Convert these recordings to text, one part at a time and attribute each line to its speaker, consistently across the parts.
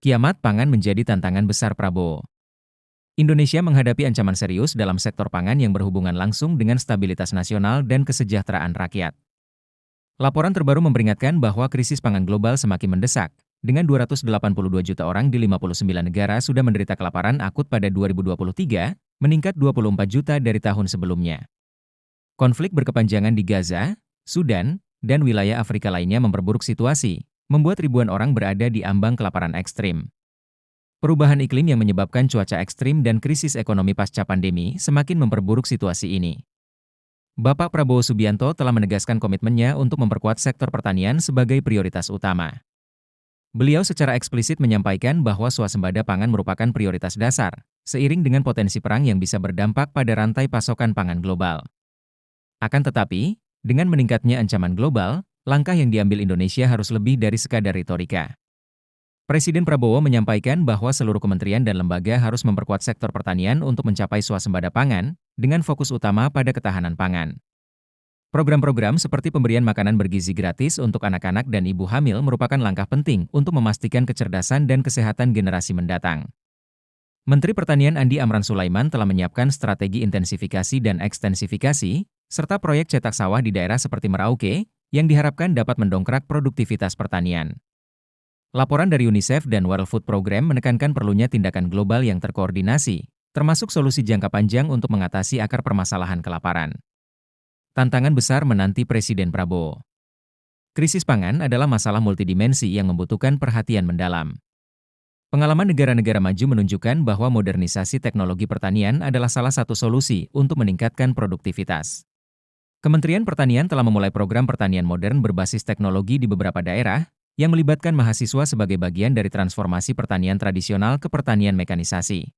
Speaker 1: Kiamat pangan menjadi tantangan besar Prabowo. Indonesia menghadapi ancaman serius dalam sektor pangan yang berhubungan langsung dengan stabilitas nasional dan kesejahteraan rakyat. Laporan terbaru memperingatkan bahwa krisis pangan global semakin mendesak, dengan 282 juta orang di 59 negara sudah menderita kelaparan akut pada 2023, meningkat 24 juta dari tahun sebelumnya. Konflik berkepanjangan di Gaza, Sudan, dan wilayah Afrika lainnya memperburuk situasi, membuat ribuan orang berada di ambang kelaparan ekstrim. Perubahan iklim yang menyebabkan cuaca ekstrim dan krisis ekonomi pasca pandemi semakin memperburuk situasi ini. Bapak Prabowo Subianto telah menegaskan komitmennya untuk memperkuat sektor pertanian sebagai prioritas utama. Beliau secara eksplisit menyampaikan bahwa swasembada pangan merupakan prioritas dasar, seiring dengan potensi perang yang bisa berdampak pada rantai pasokan pangan global. Akan tetapi, dengan meningkatnya ancaman global, langkah yang diambil Indonesia harus lebih dari sekadar retorika. Presiden Prabowo menyampaikan bahwa seluruh kementerian dan lembaga harus memperkuat sektor pertanian untuk mencapai swasembada pangan, dengan fokus utama pada ketahanan pangan. Program-program seperti pemberian makanan bergizi gratis untuk anak-anak dan ibu hamil merupakan langkah penting untuk memastikan kecerdasan dan kesehatan generasi mendatang. Menteri Pertanian Andi Amran Sulaiman telah menyiapkan strategi intensifikasi dan ekstensifikasi, serta proyek cetak sawah di daerah seperti Merauke, yang diharapkan dapat mendongkrak produktivitas pertanian. Laporan dari UNICEF dan World Food Program menekankan perlunya tindakan global yang terkoordinasi, termasuk solusi jangka panjang untuk mengatasi akar permasalahan kelaparan. Tantangan besar menanti Presiden Prabowo. Krisis pangan adalah masalah multidimensi yang membutuhkan perhatian mendalam. Pengalaman negara-negara maju menunjukkan bahwa modernisasi teknologi pertanian adalah salah satu solusi untuk meningkatkan produktivitas. Kementerian Pertanian telah memulai program pertanian modern berbasis teknologi di beberapa daerah, yang melibatkan mahasiswa sebagai bagian dari transformasi pertanian tradisional ke pertanian mekanisasi.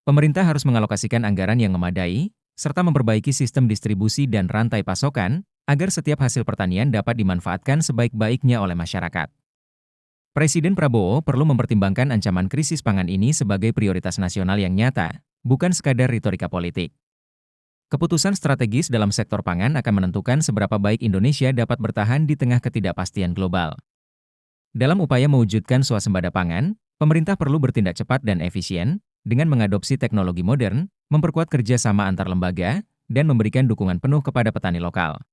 Speaker 1: Pemerintah harus mengalokasikan anggaran yang memadai, serta memperbaiki sistem distribusi dan rantai pasokan, agar setiap hasil pertanian dapat dimanfaatkan sebaik-baiknya oleh masyarakat. Presiden Prabowo perlu mempertimbangkan ancaman krisis pangan ini sebagai prioritas nasional yang nyata, bukan sekadar retorika politik. Keputusan strategis dalam sektor pangan akan menentukan seberapa baik Indonesia dapat bertahan di tengah ketidakpastian global. Dalam upaya mewujudkan swasembada pangan, pemerintah perlu bertindak cepat dan efisien, dengan mengadopsi teknologi modern, memperkuat kerjasama antar lembaga, dan memberikan dukungan penuh kepada petani lokal.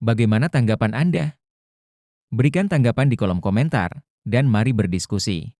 Speaker 1: Bagaimana tanggapan Anda? Berikan tanggapan di kolom komentar, dan mari berdiskusi.